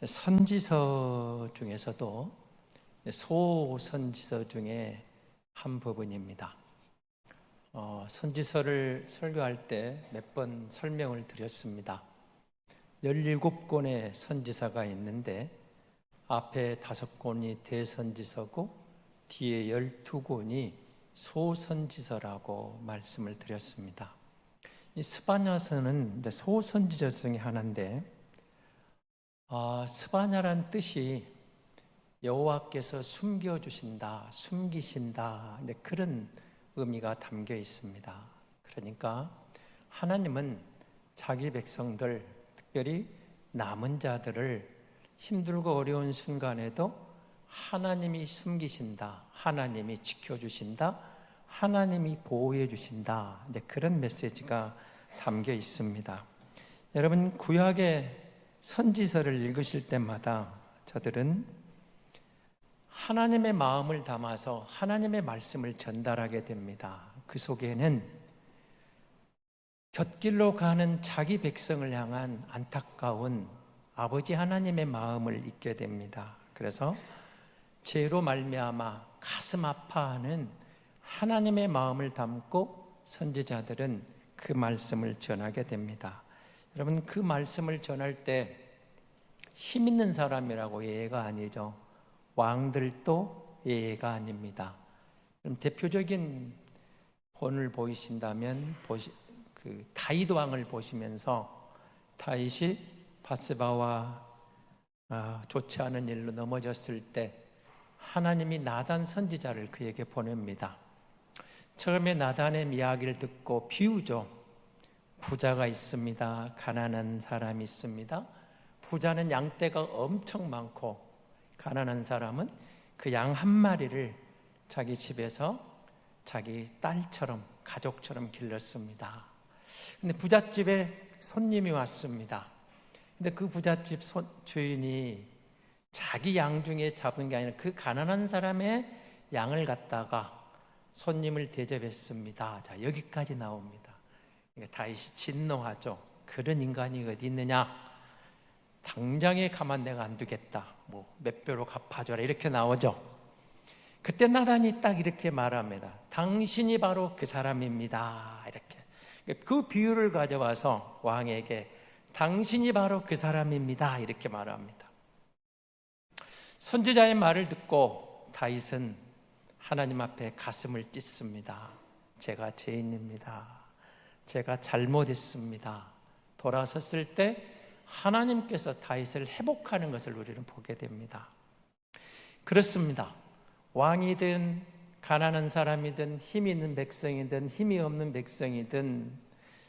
선지서 중에서도 소선지서 중에 한 부분입니다. 선지서를 설교할 때 몇 번 설명을 드렸습니다. 17권의 선지서가 있는데 앞에 5권이 대선지서고 뒤에 12권이 소선지서라고 말씀을 드렸습니다. 이 스바냐서는 소선지서 중에 하나인데 스바냐란 뜻이 여호와께서 숨겨주신다, 숨기신다, 그런 의미가 담겨 있습니다. 그러니까 하나님은 자기 백성들, 특별히 남은 자들을 힘들고 어려운 순간에도 하나님이 숨기신다, 하나님이 지켜주신다, 하나님이 보호해 주신다, 그런 메시지가 담겨 있습니다. 여러분, 구약의 선지서를 읽으실 때마다 저들은 하나님의 마음을 담아서 하나님의 말씀을 전달하게 됩니다. 그 속에는 곁길로 가는 자기 백성을 향한 안타까운 아버지 하나님의 마음을 잊게 됩니다. 그래서 죄로 말미암아 가슴 아파하는 하나님의 마음을 담고 선지자들은 그 말씀을 전하게 됩니다. 여러분, 그 말씀을 전할 때 힘 있는 사람이라고 예가 아니죠. 왕들도 예가 아닙니다. 그럼 대표적인 본을 보이신다면 다윗 왕을 보시면서 다윗이 바스바와 좋지 않은 일로 넘어졌을 때 하나님이 나단 선지자를 그에게 보냅니다. 처음에 나단의 이야기를 듣고 비우죠. 부자가 있습니다. 가난한 사람이 있습니다. 부자는 양떼가 엄청 많고 가난한 사람은 그 양 한 마리를 자기 집에서 자기 딸처럼, 가족처럼 길렀습니다. 근데 부잣집에 손님이 왔습니다. 근데 그 부잣집 주인이 자기 양 중에 잡은 게 아니라 그 가난한 사람의 양을 갖다가 손님을 대접했습니다. 자, 여기까지 나옵니다. 그러니까 다윗이 진노하죠. 그런 인간이 어디 있느냐? 당장에 가만 내가 안 두겠다. 몇 배로 갚아줘라. 이렇게 나오죠. 그때 나단이 딱 이렇게 말합니다. 당신이 바로 그 사람입니다. 이렇게. 그 비유를 가져와서 왕에게 당신이 바로 그 사람입니다. 이렇게 말합니다. 선지자의 말을 듣고 다윗은 하나님 앞에 가슴을 찢습니다. 제가 죄인입니다. 제가 잘못했습니다. 돌아섰을 때 하나님께서 다윗을 회복하는 것을 우리는 보게 됩니다. 그렇습니다. 왕이든 가난한 사람이든 힘이 있는 백성이든 힘이 없는 백성이든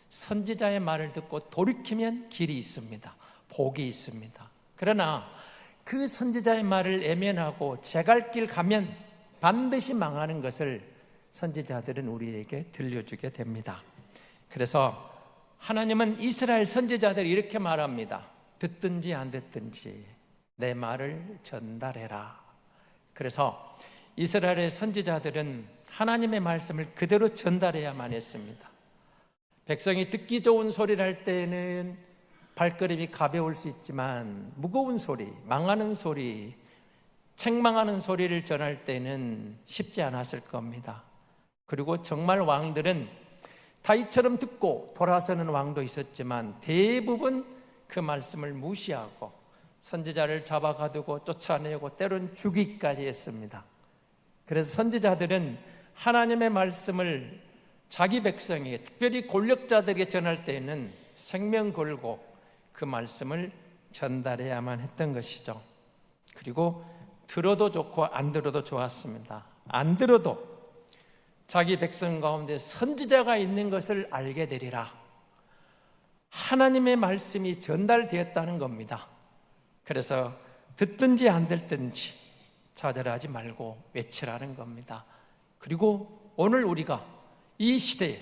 선지자의 말을 듣고 돌이키면 길이 있습니다. 복이 있습니다. 그러나 그 선지자의 말을 애면하고 제 갈 길 가면 반드시 망하는 것을 선지자들은 우리에게 들려주게 됩니다. 그래서 하나님은 이스라엘 선지자들이 이렇게 말합니다. 듣든지 안 듣든지 내 말을 전달해라. 그래서 이스라엘의 선지자들은 하나님의 말씀을 그대로 전달해야만 했습니다. 백성이 듣기 좋은 소리를 할 때는 발걸음이 가벼울 수 있지만 무거운 소리, 망하는 소리, 책망하는 소리를 전할 때는 쉽지 않았을 겁니다. 그리고 정말 왕들은 다윗처럼 듣고 돌아서는 왕도 있었지만 대부분 그 말씀을 무시하고 선지자를 잡아가두고 쫓아내고 때론 죽이기까지 했습니다. 그래서 선지자들은 하나님의 말씀을 자기 백성에게, 특별히 권력자들에게 전할 때에는 생명 걸고 그 말씀을 전달해야만 했던 것이죠. 그리고 들어도 좋고 안 들어도 좋았습니다. 안 들어도 자기 백성 가운데 선지자가 있는 것을 알게 되리라. 하나님의 말씀이 전달되었다는 겁니다. 그래서 듣든지 안 듣든지 좌절하지 말고 외치라는 겁니다. 그리고 오늘 우리가 이 시대에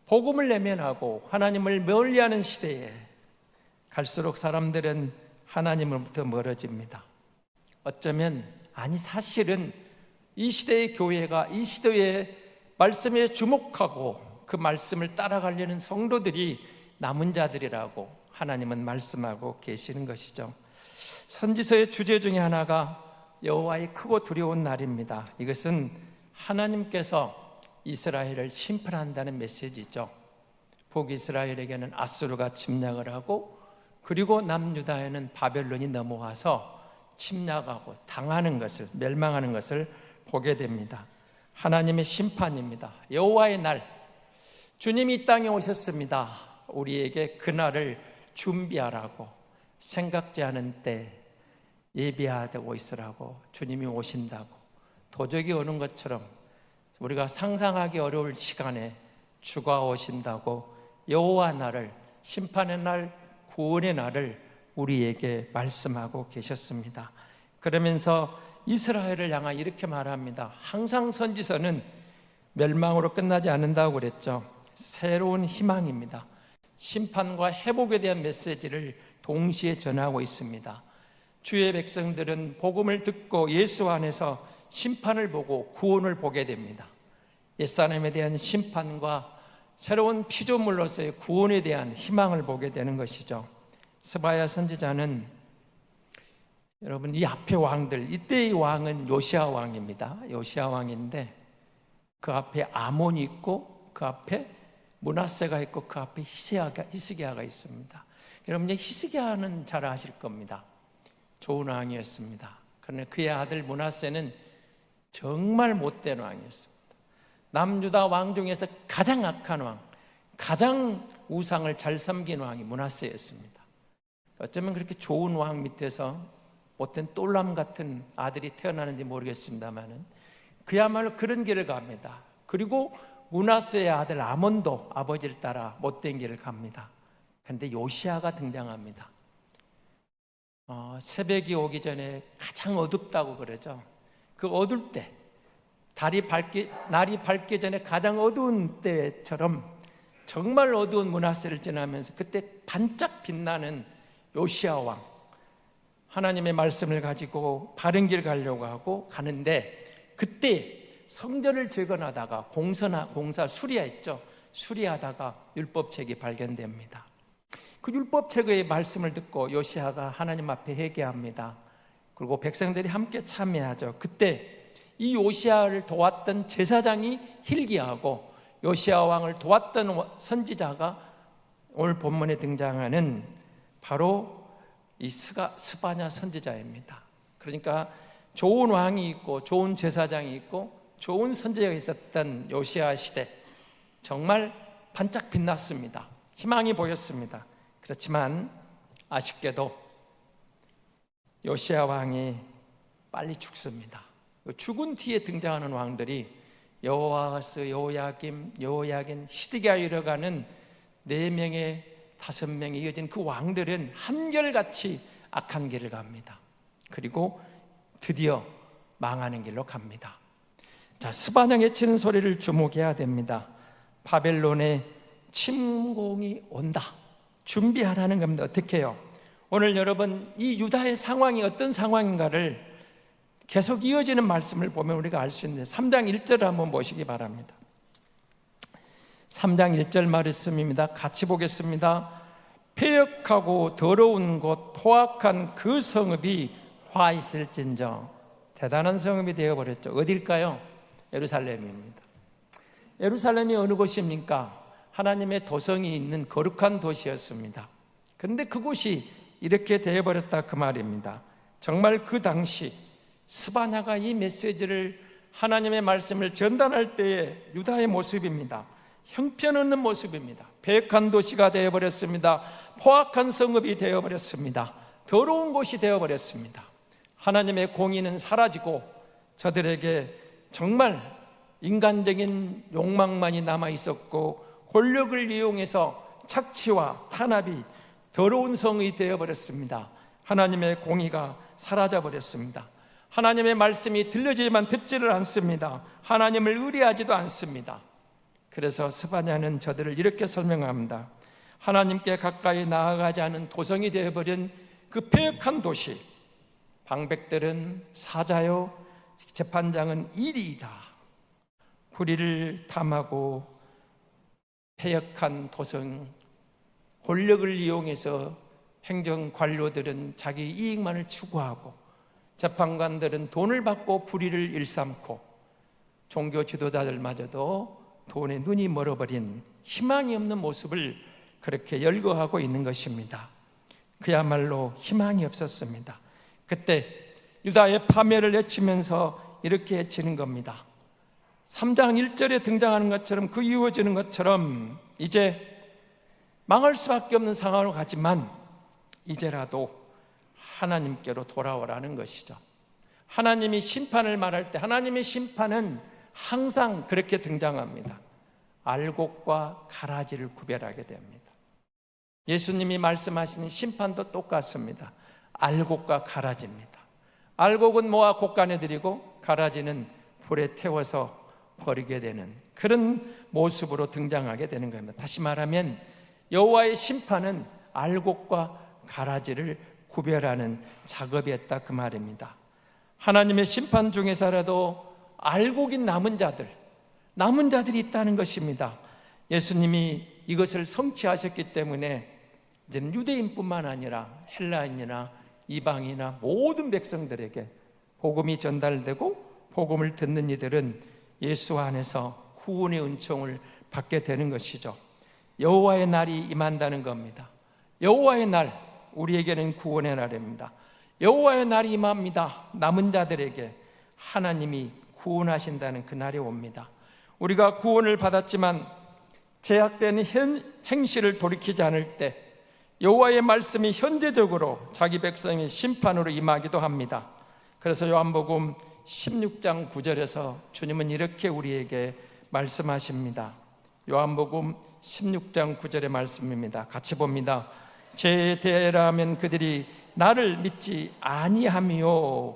복음을 내면하고 하나님을 멀리하는 시대에 갈수록 사람들은 하나님으로부터 멀어집니다. 어쩌면 사실은 이 시대의 교회가 이 시대의 말씀에 주목하고 그 말씀을 따라가려는 성도들이 남은 자들이라고 하나님은 말씀하고 계시는 것이죠. 선지서의 주제 중에 하나가 여호와의 크고 두려운 날입니다. 이것은 하나님께서 이스라엘을 심판한다는 메시지죠. 북이스라엘에게는 아수르가 침략을 하고, 그리고 남유다에는 바벨론이 넘어와서 침략하고 당하는 것을, 멸망하는 것을 보게 됩니다. 하나님의 심판입니다. 여호와의 날, 주님이 이 땅에 오셨습니다. 우리에게 그날을 준비하라고, 생각지 않은 때 예비하고 있으라고, 주님이 오신다고, 도적이 오는 것처럼 우리가 상상하기 어려울 시간에 주가 오신다고 여호와 날을, 심판의 날, 구원의 날을 우리에게 말씀하고 계셨습니다. 그러면서 이스라엘을 향해 이렇게 말합니다. 항상 선지서는 멸망으로 끝나지 않는다고 그랬죠. 새로운 희망입니다. 심판과 회복에 대한 메시지를 동시에 전하고 있습니다. 주의 백성들은 복음을 듣고 예수 안에서 심판을 보고 구원을 보게 됩니다. 옛사람에 대한 심판과 새로운 피조물로서의 구원에 대한 희망을 보게 되는 것이죠. 스바야 선지자는, 여러분, 이 앞에 왕들, 이때의 왕은 요시아 왕입니다. 요시아 왕인데 그 앞에 아몬이 있고, 그 앞에 므낫세가 있고, 그 앞에 히스기야가 있습니다. 여러분, 히스기야는 잘 아실 겁니다. 좋은 왕이었습니다. 그러나 그의 아들 므낫세는 정말 못된 왕이었습니다. 남유다 왕 중에서 가장 악한 왕, 가장 우상을 잘 섬긴 왕이 므낫세였습니다. 어쩌면 그렇게 좋은 왕 밑에서 못된 똘람 같은 아들이 태어나는지 모르겠습니다만은 그야말로 그런 길을 갑니다. 그리고 므낫세의 아들 아몬도 아버지를 따라 못된 길을 갑니다. 그런데 요시아가 등장합니다. 새벽이 오기 전에 가장 어둡다고 그러죠. 그 어두울 때, 날이 밝기 전에 가장 어두운 때처럼 정말 어두운 므낫세를 지나면서 그때 반짝 빛나는 요시아 왕, 하나님의 말씀을 가지고 바른 길 가려고 하고 가는데, 그때 성전을 재건하다가 공사 수리했죠. 수리하다가 율법책이 발견됩니다. 그 율법책의 말씀을 듣고 요시아가 하나님 앞에 회개합니다. 그리고 백성들이 함께 참여하죠. 그때 이 요시아를 도왔던 제사장이 hil기야하고 요시아 왕을 도왔던 선지자가 오늘 본문에 등장하는 바로 이 스바냐 선지자입니다. 그러니까 좋은 왕이 있고 좋은 제사장이 있고 좋은 선지자가 있었던 요시아 시대, 정말 반짝 빛났습니다. 희망이 보였습니다. 그렇지만 아쉽게도 요시아 왕이 빨리 죽습니다. 죽은 뒤에 등장하는 왕들이 여호아스, 여호야긴, 시드기야 이뤄가는 4명의 5명이 이어진 그 왕들은 한결같이 악한 길을 갑니다. 그리고 드디어 망하는 길로 갑니다. 자, 스바냐에 치는 소리를 주목해야 됩니다. 바벨론의 침공이 온다. 준비하라는 겁니다. 어떻게 해요? 오늘 여러분, 이 유다의 상황이 어떤 상황인가를 계속 이어지는 말씀을 보면 우리가 알 수 있는데 3장 1절을 한번 보시기 바랍니다. 3장 1절 말씀입니다. 같이 보겠습니다. 폐역하고 더러운 곳 포악한 그 성읍이 화 있을진저. 대단한 성읍이 되어버렸죠. 어딜까요? 예루살렘입니다. 예루살렘이 어느 곳입니까? 하나님의 도성이 있는 거룩한 도시였습니다. 그런데 그곳이 이렇게 되어버렸다, 그 말입니다. 정말 그 당시 스바냐가 이 메시지를, 하나님의 말씀을 전달할 때의 유다의 모습입니다. 형편없는 모습입니다. 배역한 도시가 되어버렸습니다. 포악한 성읍이 되어버렸습니다. 더러운 곳이 되어버렸습니다. 하나님의 공의는 사라지고 저들에게 정말 인간적인 욕망만이 남아있었고, 권력을 이용해서 착취와 탄압이 더러운 성이 되어버렸습니다. 하나님의 공의가 사라져버렸습니다. 하나님의 말씀이 들려지지만 듣지를 않습니다. 하나님을 의뢰하지도 않습니다. 그래서 스바냐는 저들을 이렇게 설명합니다. 하나님께 가까이 나아가지 않은 도성이 되어버린 그 폐역한 도시, 방백들은 사자요, 재판장은 이리이다. 불의를 탐하고 폐역한 도성, 권력을 이용해서 행정 관료들은 자기 이익만을 추구하고 재판관들은 돈을 받고 불의를 일삼고 종교 지도자들마저도 돈에 눈이 멀어버린 희망이 없는 모습을 그렇게 열거하고 있는 것입니다. 그야말로 희망이 없었습니다. 그때 유다의 파멸을 외치면서 이렇게 외치는 겁니다. 3장 1절에 등장하는 것처럼, 그 이루어지는 것처럼 이제 망할 수밖에 없는 상황으로 가지만 이제라도 하나님께로 돌아오라는 것이죠. 하나님이 심판을 말할 때 하나님의 심판은 항상 그렇게 등장합니다. 알곡과 가라지를 구별하게 됩니다. 예수님이 말씀하시는 심판도 똑같습니다. 알곡과 가라지입니다. 알곡은 모아 곡간에 들이고 가라지는 불에 태워서 버리게 되는 그런 모습으로 등장하게 되는 겁니다. 다시 말하면 여호와의 심판은 알곡과 가라지를 구별하는 작업이었다, 그 말입니다. 하나님의 심판 중에서라도 알곡인 남은 자들이 있다는 것입니다. 예수님이 이것을 성취하셨기 때문에 이제는 유대인뿐만 아니라 헬라인이나 이방이나 모든 백성들에게 복음이 전달되고 복음을 듣는 이들은 예수 안에서 구원의 은총을 받게 되는 것이죠. 여호와의 날이 임한다는 겁니다. 여호와의 날, 우리에게는 구원의 날입니다. 여호와의 날이 임합니다. 남은 자들에게 하나님이 구원하신다는 그 날이 옵니다. 우리가 구원을 받았지만 제약된 행실을 돌이키지 않을 때 여호와의 말씀이 현재적으로 자기 백성의 심판으로 임하기도 합니다. 그래서 요한복음 16장 9절에서 주님은 이렇게 우리에게 말씀하십니다. 요한복음 16장 9절의 말씀입니다. 같이 봅니다. 죄에 대하면 그들이 나를 믿지 아니하며.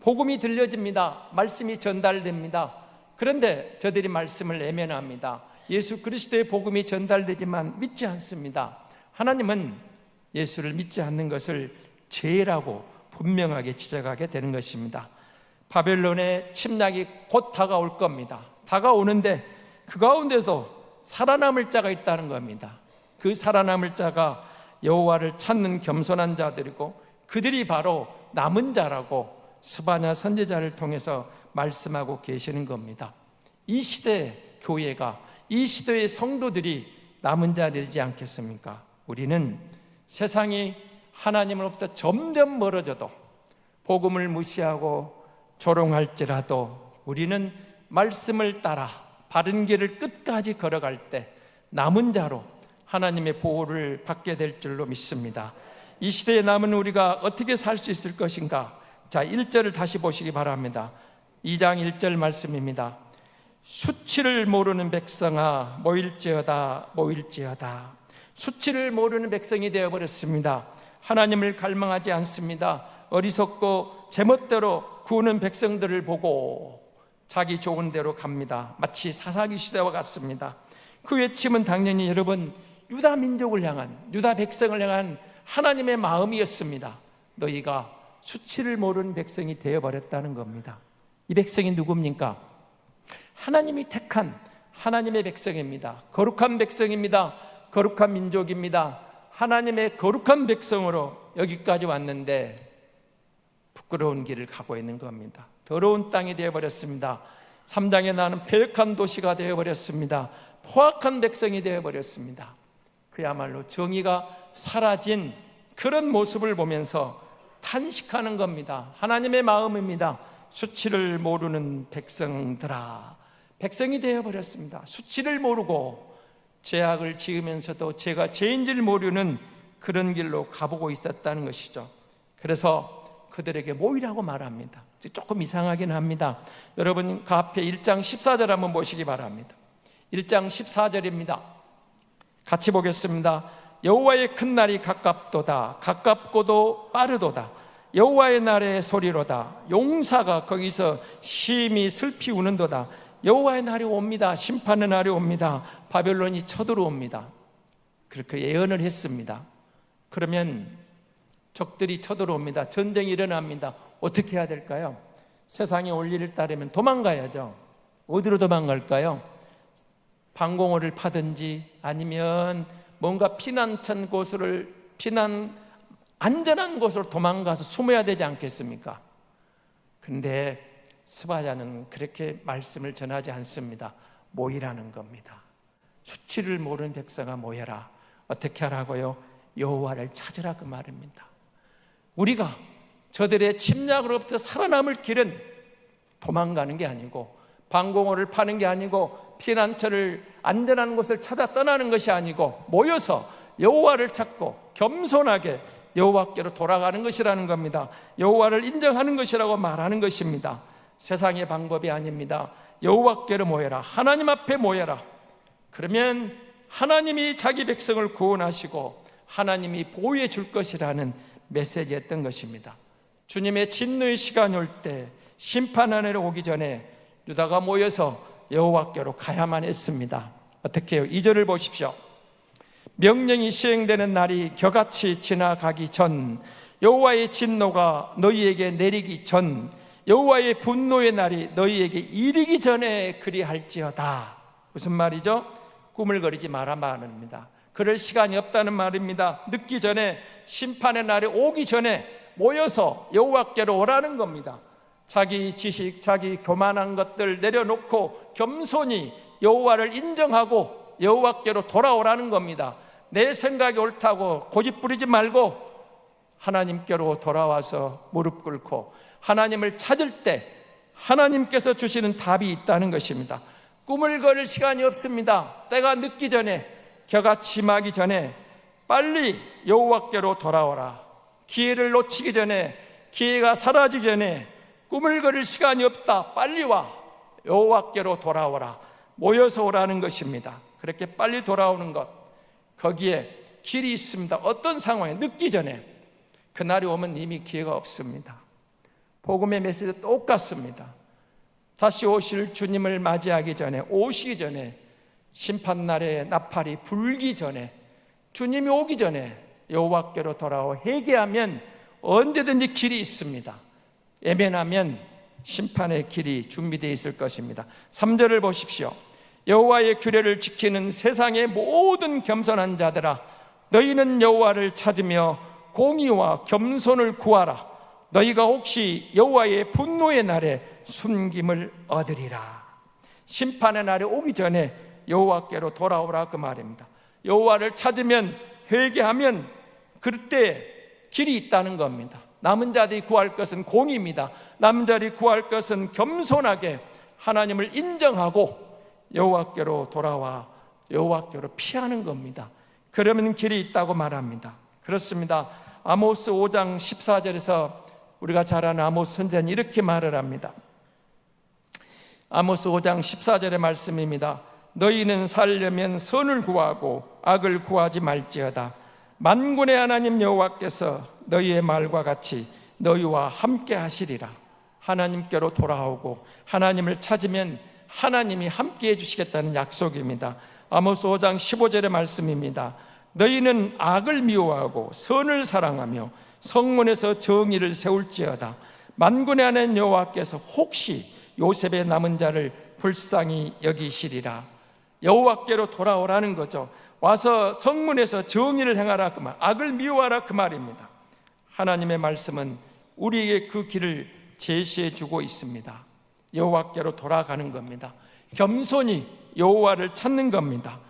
복음이 들려집니다. 말씀이 전달됩니다. 그런데 저들이 말씀을 외면합니다. 예수 그리스도의 복음이 전달되지만 믿지 않습니다. 하나님은 예수를 믿지 않는 것을 죄라고 분명하게 지적하게 되는 것입니다. 바벨론의 침략이 곧 다가올 겁니다. 다가오는데 그 가운데도 살아남을 자가 있다는 겁니다. 그 살아남을 자가 여호와를 찾는 겸손한 자들이고 그들이 바로 남은 자라고 스바냐 선지자를 통해서 말씀하고 계시는 겁니다. 이 시대의 교회가, 이 시대의 성도들이 남은 자들이지 않겠습니까? 우리는 세상이 하나님으로부터 점점 멀어져도 복음을 무시하고 조롱할지라도 우리는 말씀을 따라 바른 길을 끝까지 걸어갈 때 남은 자로 하나님의 보호를 받게 될 줄로 믿습니다. 이 시대에 남은 우리가 어떻게 살 수 있을 것인가? 자, 1절을 다시 보시기 바랍니다. 2장 1절 말씀입니다. 수치를 모르는 백성아 모일지어다, 모일지어다. 수치를 모르는 백성이 되어버렸습니다. 하나님을 갈망하지 않습니다. 어리석고 제멋대로 구는 백성들을 보고 자기 좋은 대로 갑니다. 마치 사사기 시대와 같습니다. 그 외침은 당연히 여러분 유다 민족을 향한, 유다 백성을 향한 하나님의 마음이었습니다. 너희가 수치를 모르는 백성이 되어버렸다는 겁니다. 이 백성이 누굽니까? 하나님이 택한 하나님의 백성입니다. 거룩한 백성입니다. 거룩한 민족입니다. 하나님의 거룩한 백성으로 여기까지 왔는데 부끄러운 길을 가고 있는 겁니다. 더러운 땅이 되어버렸습니다. 3장에 나는 패역한 도시가 되어버렸습니다. 포악한 백성이 되어버렸습니다. 그야말로 정의가 사라진 그런 모습을 보면서 탄식하는 겁니다. 하나님의 마음입니다. 수치를 모르는 백성들아, 백성이 되어버렸습니다. 수치를 모르고 죄악을 지으면서도 죄가 죄인 줄 모르는 그런 길로 가보고 있었다는 것이죠. 그래서 그들에게 모이라고 말합니다. 조금 이상하긴 합니다. 여러분 그 앞에 1장 14절 한번 보시기 바랍니다. 1장 14절입니다. 같이 보겠습니다. 여호와의 큰 날이 가깝도다. 가깝고도 빠르도다. 여호와의 날의 소리로다. 용사가 거기서 심히 슬피 우는도다. 여호와의 날이 옵니다. 심판의 날이 옵니다. 바벨론이 쳐들어옵니다. 그렇게 예언을 했습니다. 그러면 적들이 쳐들어옵니다. 전쟁이 일어납니다. 어떻게 해야 될까요? 세상에 올 일을 따르면 도망가야죠. 어디로 도망갈까요? 방공호를 파든지 아니면 뭔가 피난처 곳을 피난 안전한 곳으로 도망가서 숨어야 되지 않겠습니까? 근데 스바냐는 그렇게 말씀을 전하지 않습니다. 모이라는 겁니다. 수치를 모르는 백성아 모여라. 어떻게 하라고요? 여호와를 찾으라 그 말입니다. 우리가 저들의 침략으로부터 살아남을 길은 도망가는 게 아니고 방공호를 파는 게 아니고 피난처를 안전한 곳을 찾아 떠나는 것이 아니고 모여서 여호와를 찾고 겸손하게 여호와께로 돌아가는 것이라는 겁니다. 여호와를 인정하는 것이라고 말하는 것입니다. 세상의 방법이 아닙니다. 여호와께로 모여라. 하나님 앞에 모여라. 그러면 하나님이 자기 백성을 구원하시고 하나님이 보호해 줄 것이라는 메시지였던 것입니다. 주님의 진노의 시간이 올 때 심판하러 오기 전에 유다가 모여서 여호와께로 가야만 했습니다. 어떻게 해요? 2절을 보십시오. 명령이 시행되는 날이 겨같이 지나가기 전, 여호와의 진노가 너희에게 내리기 전, 여호와의 분노의 날이 너희에게 이르기 전에 그리할지어다. 무슨 말이죠? 꾸물거리지 마라 말입니다. 그럴 시간이 없다는 말입니다. 늦기 전에, 심판의 날이 오기 전에 모여서 여호와께로 오라는 겁니다. 자기 지식, 자기 교만한 것들 내려놓고 겸손히 여호와를 인정하고 여호와께로 돌아오라는 겁니다. 내 생각이 옳다고 고집 부리지 말고 하나님께로 돌아와서 무릎 꿇고 하나님을 찾을 때 하나님께서 주시는 답이 있다는 것입니다. 꿈을 거릴 시간이 없습니다. 때가 늦기 전에, 겨가 침하기 전에 빨리 여호와께로 돌아오라. 기회를 놓치기 전에, 기회가 사라지기 전에 꿈을 거릴 시간이 없다. 빨리 와. 여호와께로 돌아오라. 모여서 오라는 것입니다. 그렇게 빨리 돌아오는 것, 거기에 길이 있습니다. 어떤 상황에 늦기 전에, 그날이 오면 이미 기회가 없습니다. 복음의 메시지 똑같습니다. 다시 오실 주님을 맞이하기 전에, 오시기 전에, 심판날에 나팔이 불기 전에, 주님이 오기 전에 여호와께로 돌아와 회개하면 언제든지 길이 있습니다. 예면하면 심판의 길이 준비되어 있을 것입니다. 3절을 보십시오. 여호와의 규례를 지키는 세상의 모든 겸손한 자들아, 너희는 여호와를 찾으며 공의와 겸손을 구하라. 너희가 혹시 여호와의 분노의 날에 숨김을 얻으리라. 심판의 날이 오기 전에 여호와께로 돌아오라 그 말입니다. 여호와를 찾으면, 회개하면 그때 길이 있다는 겁니다. 남은 자들이 구할 것은 공의입니다. 남은 자들이 구할 것은 겸손하게 하나님을 인정하고 여호와께로 돌아와 여호와께로 피하는 겁니다. 그러면 길이 있다고 말합니다. 그렇습니다. 아모스 5장 14절에서 우리가 잘 아는 아모스 선지자는 이렇게 말을 합니다. 아모스 5장 14절의 말씀입니다. 너희는 살려면 선을 구하고 악을 구하지 말지어다. 만군의 하나님 여호와께서 너희의 말과 같이 너희와 함께 하시리라. 하나님께로 돌아오고 하나님을 찾으면 하나님이 함께 해주시겠다는 약속입니다. 아모스 5장 15절의 말씀입니다. 너희는 악을 미워하고 선을 사랑하며 성문에서 정의를 세울지어다. 만군의 하나님 여호와께서 혹시 요셉의 남은 자를 불쌍히 여기시리라. 여호와께로 돌아오라는 거죠. 와서 성문에서 정의를 행하라 그 말, 악을 미워하라 그 말입니다. 하나님의 말씀은 우리에게 그 길을 제시해 주고 있습니다. 여호와께로 돌아가는 겁니다. 겸손히 여호와를 찾는 겁니다.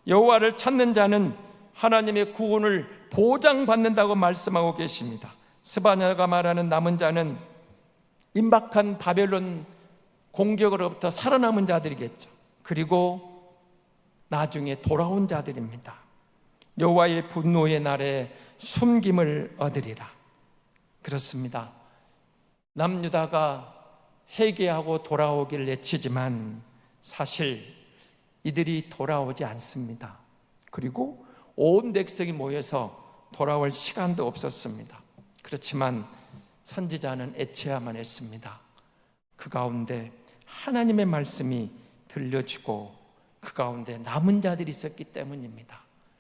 여호와를 찾는 자는 하나님의 구원을 보장받는다고 말씀하고 계십니다. 스바냐가 말하는 남은 자는 임박한 바벨론 공격으로부터 살아남은 자들이겠죠. 그리고 나중에 돌아온 자들입니다. 여호와의 분노의 날에 숨김을 얻으리라. 그렇습니다. 남유다가 회개하고 돌아오기를 외치지만 사실 이들이 돌아오지 않습니다. 그리고 온 백성이 모여서 돌아올 시간도 없었습니다. 그렇지만 선지자는 애쳐야만 했습니다. 그 가운데 하나님의 말씀이 들려주고 그 가운데 남은 자들이 있었기 때문입니다.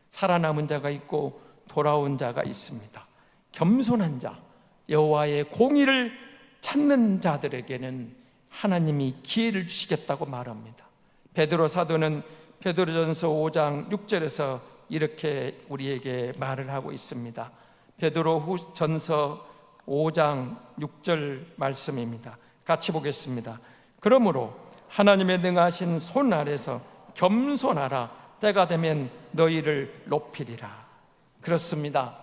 살아남은 자가 있고 돌아온 자가 있습니다. 겸손한 자, 여호와의 공의를 찾는 자들에게는 하나님이 기회를 주시겠다고 말합니다. 베드로 사도는 베드로전서 5장 6절에서 이렇게 우리에게 말을 하고 있습니다. 베드로후전서 5장 6절 말씀입니다. 같이 보겠습니다. 그러므로 하나님의 능하신 손 아래서 겸손하라. 때가 되면 너희를 높이리라. 그렇습니다.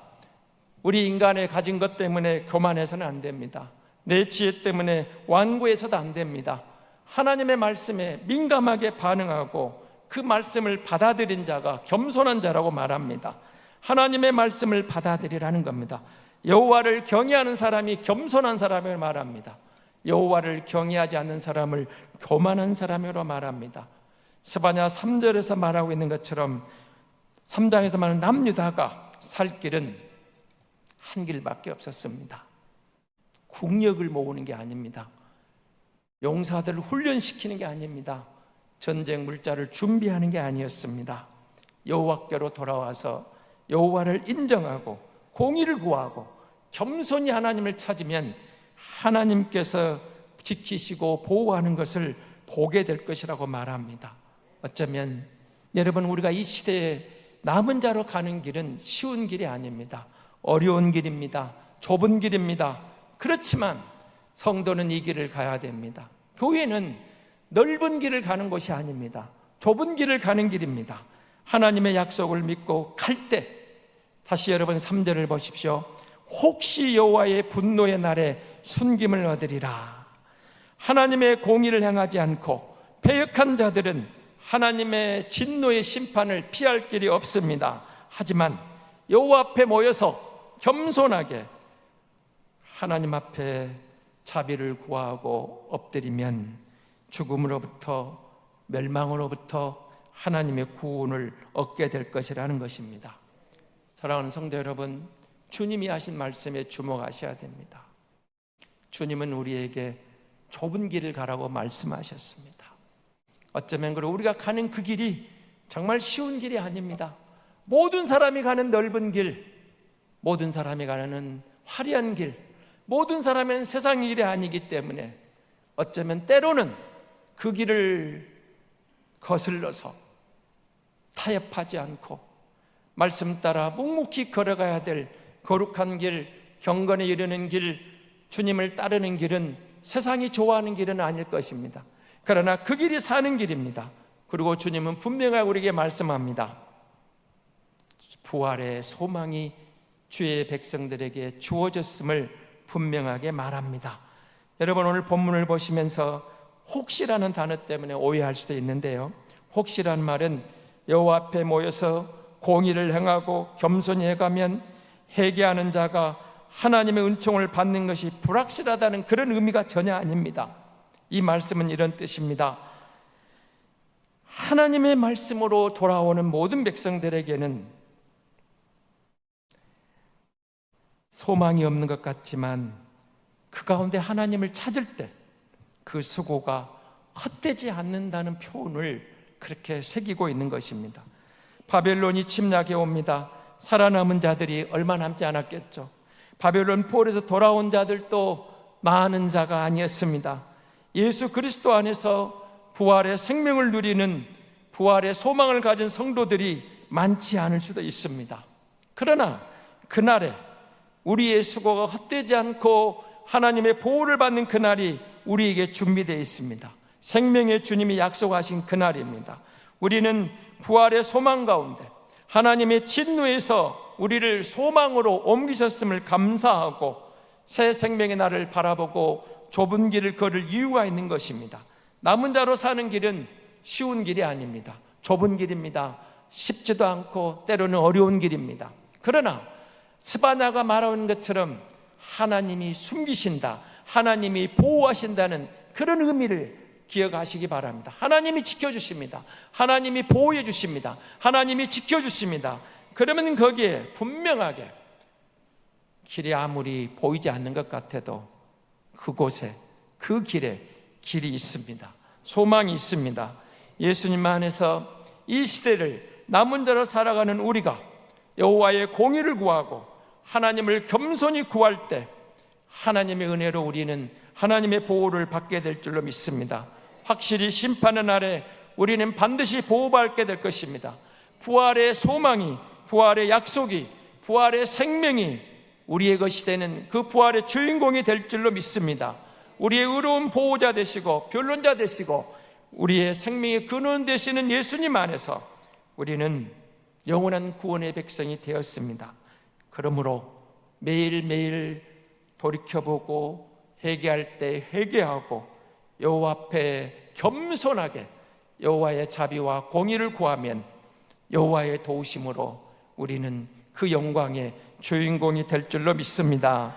우리 인간의 가진 것 때문에 교만해서는 안 됩니다. 내 지혜 때문에 완고해서도 안 됩니다. 하나님의 말씀에 민감하게 반응하고 그 말씀을 받아들인 자가 겸손한 자라고 말합니다. 하나님의 말씀을 받아들이라는 겁니다. 여호와를 경외하는 사람이 겸손한 사람을 말합니다. 여호와를 경외하지 않는 사람을 교만한 사람으로 말합니다. 스바냐 3절에서 말하고 있는 것처럼 3장에서 말하는 남유다가 살 길은 한 길밖에 없었습니다. 국력을 모으는 게 아닙니다. 용사들을 훈련시키는 게 아닙니다. 전쟁 물자를 준비하는 게 아니었습니다. 여호와께로 돌아와서 여호와를 인정하고 공의를 구하고 겸손히 하나님을 찾으면 하나님께서 지키시고 보호하는 것을 보게 될 것이라고 말합니다. 어쩌면 여러분, 우리가 이 시대에 남은 자로 가는 길은 쉬운 길이 아닙니다. 어려운 길입니다. 좁은 길입니다. 그렇지만 성도는 이 길을 가야 됩니다. 교회는 넓은 길을 가는 곳이 아닙니다. 좁은 길을 가는 길입니다. 하나님의 약속을 믿고 갈 때, 다시 여러분 3절을 보십시오. 혹시 여호와의 분노의 날에 순김을 얻으리라. 하나님의 공의를 행하지 않고 패역한 자들은 하나님의 진노의 심판을 피할 길이 없습니다. 하지만 여호와 앞에 모여서 겸손하게 하나님 앞에 자비를 구하고 엎드리면 죽음으로부터, 멸망으로부터 하나님의 구원을 얻게 될 것이라는 것입니다. 사랑하는 성도 여러분, 주님이 하신 말씀에 주목하셔야 됩니다. 주님은 우리에게 좁은 길을 가라고 말씀하셨습니다. 어쩌면 우리가 가는 그 길이 정말 쉬운 길이 아닙니다. 모든 사람이 가는 넓은 길, 모든 사람이 가는 화려한 길, 모든 사람은 세상 일이 아니기 때문에 어쩌면 때로는 그 길을 거슬러서 타협하지 않고 말씀 따라 묵묵히 걸어가야 될 거룩한 길, 경건에 이르는 길, 주님을 따르는 길은 세상이 좋아하는 길은 아닐 것입니다. 그러나 그 길이 사는 길입니다. 그리고 주님은 분명하게 우리에게 말씀합니다. 부활의 소망이 주의 백성들에게 주어졌음을 분명하게 말합니다. 여러분, 오늘 본문을 보시면서 혹시라는 단어 때문에 오해할 수도 있는데요, 혹시라는 말은 여호와 앞에 모여서 공의를 행하고 겸손히 해가면 회개하는 자가 하나님의 은총을 받는 것이 불확실하다는 그런 의미가 전혀 아닙니다. 이 말씀은 이런 뜻입니다. 하나님의 말씀으로 돌아오는 모든 백성들에게는 소망이 없는 것 같지만 그 가운데 하나님을 찾을 때 그 수고가 헛되지 않는다는 표현을 그렇게 새기고 있는 것입니다. 바벨론이 침략해 옵니다. 살아남은 자들이 얼마 남지 않았겠죠. 바벨론 포로에서 돌아온 자들도 많은 자가 아니었습니다. 예수 그리스도 안에서 부활의 생명을 누리는, 부활의 소망을 가진 성도들이 많지 않을 수도 있습니다. 그러나 그날에 우리의 수고가 헛되지 않고 하나님의 보호를 받는 그날이 우리에게 준비되어 있습니다. 생명의 주님이 약속하신 그날입니다. 우리는 부활의 소망 가운데 하나님의 진노에서 우리를 소망으로 옮기셨음을 감사하고 새 생명의 날을 바라보고 좁은 길을 걸을 이유가 있는 것입니다. 남은 자로 사는 길은 쉬운 길이 아닙니다. 좁은 길입니다. 쉽지도 않고 때로는 어려운 길입니다. 그러나 스바냐가 말하는 것처럼 하나님이 숨기신다, 하나님이 보호하신다는 그런 의미를 기억하시기 바랍니다. 하나님이 지켜주십니다. 하나님이 보호해 주십니다. 하나님이 지켜주십니다. 그러면 거기에 분명하게 길이 아무리 보이지 않는 것 같아도 그곳에, 그 길에 길이 있습니다. 소망이 있습니다. 예수님 안에서 이 시대를 남은 자로 살아가는 우리가 여호와의 공의를 구하고 하나님을 겸손히 구할 때 하나님의 은혜로 우리는 하나님의 보호를 받게 될 줄로 믿습니다. 확실히 심판의 날에 우리는 반드시 보호받게 될 것입니다. 부활의 소망이, 부활의 약속이, 부활의 생명이 우리의 것이 되는 그 부활의 주인공이 될 줄로 믿습니다. 우리의 의로운 보호자 되시고 변론자 되시고 우리의 생명의 근원 되시는 예수님 안에서 우리는 영원한 구원의 백성이 되었습니다. 그러므로 매일매일 돌이켜보고 회개할 때 회개하고 여호와 앞에 겸손하게 여호와의 자비와 공의를 구하면 여호와의 도우심으로 우리는 그 영광의 주인공이 될 줄로 믿습니다.